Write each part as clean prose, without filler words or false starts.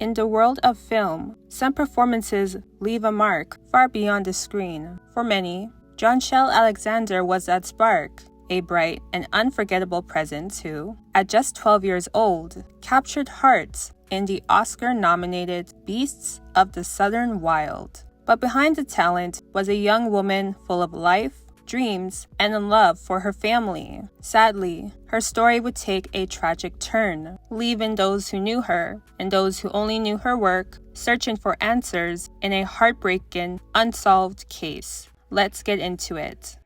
In the world of film, some performances leave a mark far beyond the screen. For many, Jonshel Alexander was that spark, a bright and unforgettable presence who, at just 12 years old, captured hearts in the Oscar-nominated Beasts of the Southern Wild. But behind the talent was a young woman full of life, dreams, and a love for her family. Sadly, her story would take a tragic turn, leaving those who knew her and those who only knew her work searching for answers in a heartbreaking, unsolved case. Let's get into it.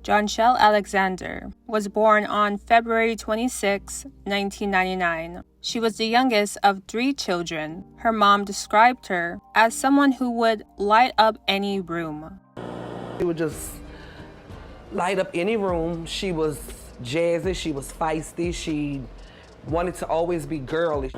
Jonshel Alexander was born on February 26, 1999. She was the youngest of 3 children. Her mom described her as someone who would light up any room. She would just light up any room. She was jazzy, she was feisty, she wanted to always be girly.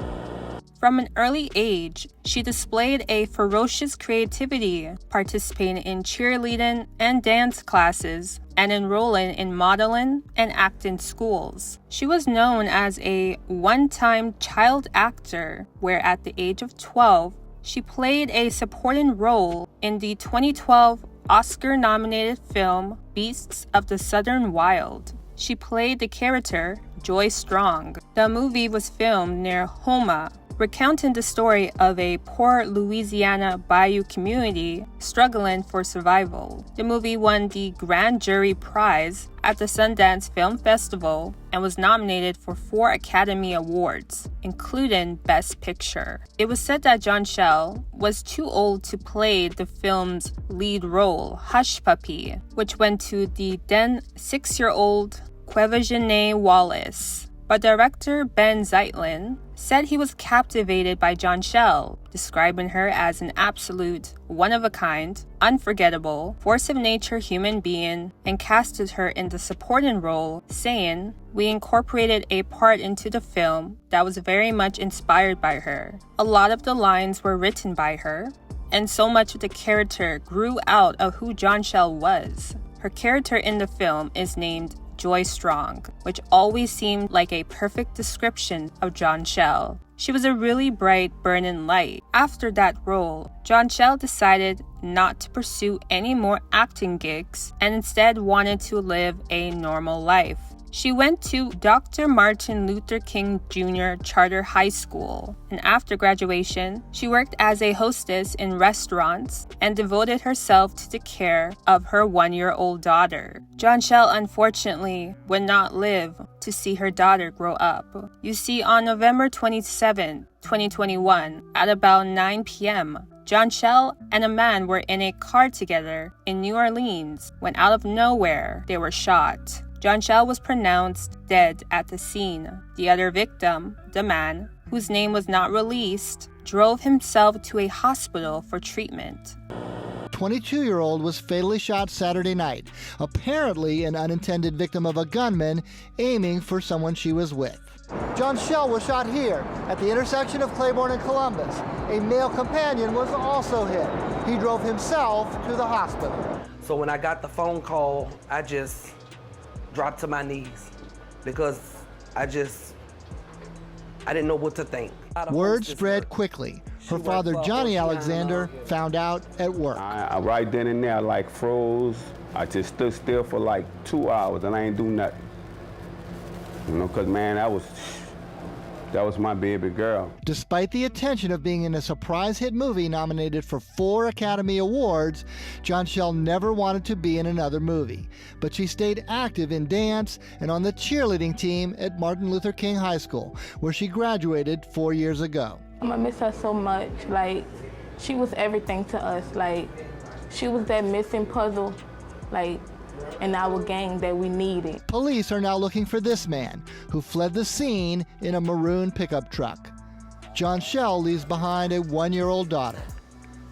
From an early age, she displayed a ferocious creativity, participating in cheerleading and dance classes, and enrolling in modeling and acting schools. She was known as a one-time child actor, where at the age of 12, she played a supporting role in the 2012 Oscar-nominated film Beasts of the Southern Wild. She played the character Joy Strong. The movie was filmed near Houma, recounting the story of a poor Louisiana bayou community struggling for survival. The movie won the Grand Jury Prize at the Sundance Film Festival and was nominated for 4 Academy Awards, including Best Picture. It was said that Jonshel was too old to play the film's lead role, Hush Puppy, which went to the then 6-year-old Quevajene Wallace. But director Ben Zeitlin said he was captivated by Jonshel, describing her as an absolute, one-of-a-kind, unforgettable, force-of-nature human being, and casted her in the supporting role, saying, "We incorporated a part into the film that was very much inspired by her. A lot of the lines were written by her, and so much of the character grew out of who Jonshel was." Her character in the film is named Joy Strong, which always seemed like a perfect description of Jonshel. She was a really bright, burning light. After that role, Jonshel decided not to pursue any more acting gigs and instead wanted to live a normal life. She went to Dr. Martin Luther King Jr. Charter High School, and after graduation, she worked as a hostess in restaurants and devoted herself to the care of her 1-year-old daughter. Jonshel unfortunately would not live to see her daughter grow up. You see, on November 27, 2021, at about 9 p.m., Jonshel and a man were in a car together in New Orleans when out of nowhere they were shot. Jonshel was pronounced dead at the scene. The other victim, the man, whose name was not released, drove himself to a hospital for treatment. 22-year-old was fatally shot Saturday night, apparently an unintended victim of a gunman aiming for someone she was with. Jonshel was shot here at the intersection of Claiborne and Columbus. A male companion was also hit. He drove himself to the hospital. So when I got the phone call, I just dropped to my knees because I didn't know what to think. Word spread quickly. Her father, Johnny Alexander, found out at work. I right then and there, like froze. I just stood still for like 2 hours and I ain't do nothing. You know, cause man, that was my baby girl. Despite the attention of being in a surprise hit movie nominated for 4 Academy Awards, Jonshel never wanted to be in another movie. But she stayed active in dance and on the cheerleading team at Martin Luther King High School, where she graduated 4 years ago. I'm gonna miss her so much. Like, she was everything to us. Like, she was that missing puzzle, like, in our gang that we needed. Police are now looking for this man, who fled the scene in a maroon pickup truck. Jonshel leaves behind a 1-year-old daughter.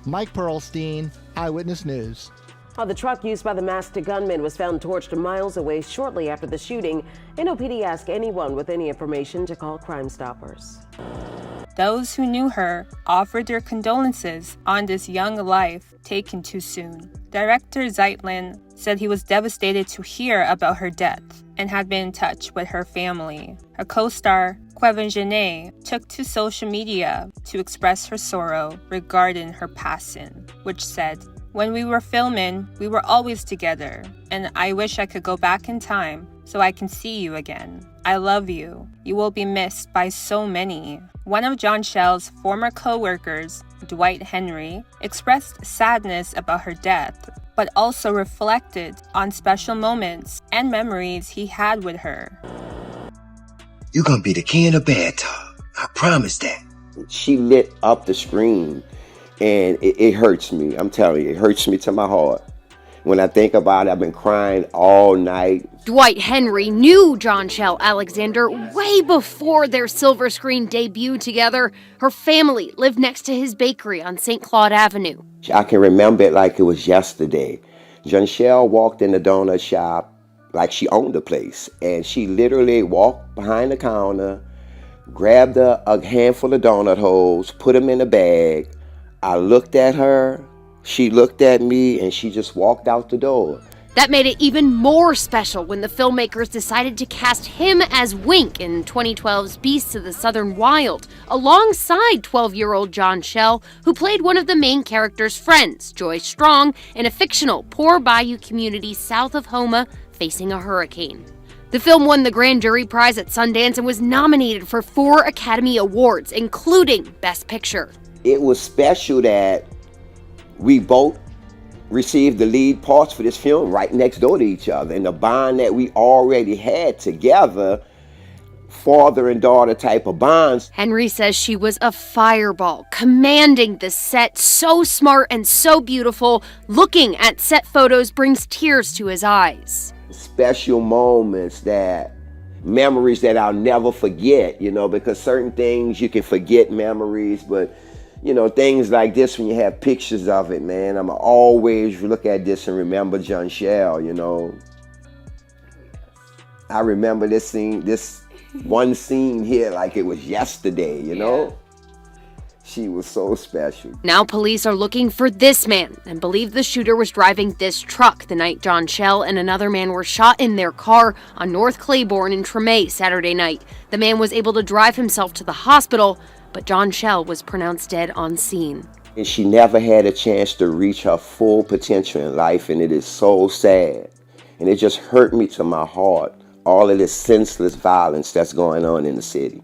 Mike Perlstein, Eyewitness News. The truck used by the masked gunman was found torched miles away shortly after the shooting. NOPD asked anyone with any information to call Crimestoppers. Those who knew her offered their condolences on this young life taken too soon. Director Zeitlin said he was devastated to hear about her death and had been in touch with her family. Her co-star, Kevin Genet, took to social media to express her sorrow regarding her passing, which said, "When we were filming, we were always together, and I wish I could go back in time so I can see you again. I love you. You will be missed by so many." One of Jonshel's former co-workers, Dwight Henry, expressed sadness about her death, but also reflected on special moments and memories he had with her. You're gonna be the king of bad talk. I promise that. She lit up the screen, and it hurts me. I'm telling you, it hurts me to my heart. When I think about it, I've been crying all night. Dwight Henry knew Jonshel Alexander way before their silver screen debut together. Her family lived next to his bakery on St. Claude Avenue. I can remember it like it was yesterday. Jonshel walked in the donut shop like she owned the place, and she literally walked behind the counter, grabbed a handful of donut holes, put them in a bag. I looked at her, she looked at me, and she just walked out the door. That made it even more special when the filmmakers decided to cast him as Wink in 2012's Beasts of the Southern Wild, alongside 12-year-old Jonshel, who played one of the main character's friends, Joy Strong, in a fictional poor bayou community south of Houma facing a hurricane. The film won the Grand Jury Prize at Sundance and was nominated for 4 Academy Awards, including Best Picture. It was special that we both received the lead parts for this film right next door to each other, and the bond that we already had together, father and daughter type of bonds. Henry says she was a fireball, commanding the set, so smart and so beautiful. Looking at set photos brings tears to his eyes. Special moments, that memories that I'll never forget, because certain things you can forget memories, but things like this, when you have pictures of it, man, I'm always look at this and remember Jonshel, I remember this one scene here like it was yesterday, Yeah. She was so special. Now police are looking for this man and believe the shooter was driving this truck the night Jonshel and another man were shot in their car on North Claiborne in Treme Saturday night. The man was able to drive himself to the hospital, but Jonshel was pronounced dead on scene. And she never had a chance to reach her full potential in life, and it is so sad. And it just hurt me to my heart, all of this senseless violence that's going on in the city.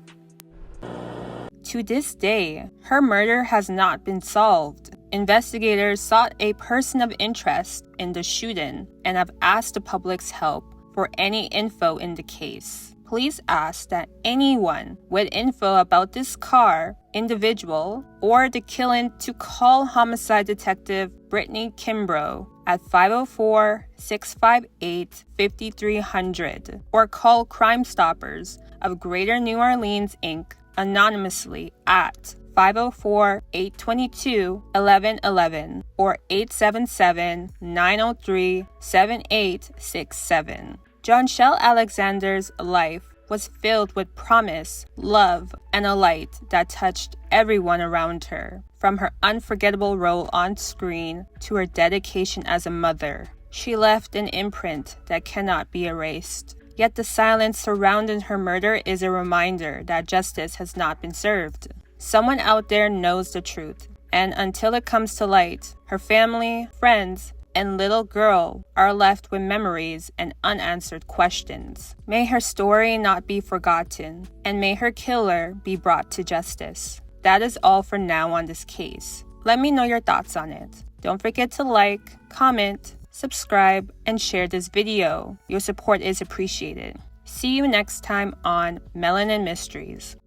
To this day, her murder has not been solved. Investigators sought a person of interest in the shooting and have asked the public's help for any info in the case. Police ask that anyone with info about this car, individual, or the killing to call homicide detective Brittany Kimbrough at 504-658-5300 or call Crimestoppers of Greater New Orleans, Inc. anonymously at 504-822-1111 or 877-903-7867. Jonshel Alexander's life was filled with promise, love, and a light that touched everyone around her. From her unforgettable role on screen to her dedication as a mother, she left an imprint that cannot be erased. Yet the silence surrounding her murder is a reminder that justice has not been served. Someone out there knows the truth, and until it comes to light, her family, friends, and little girl are left with memories and unanswered questions. May her story not be forgotten, and may her killer be brought to justice. That is all for now on this case. Let me know your thoughts on it. Don't forget to like, comment, subscribe, and share this video. Your support is appreciated. See you next time on Melanin Mysteries.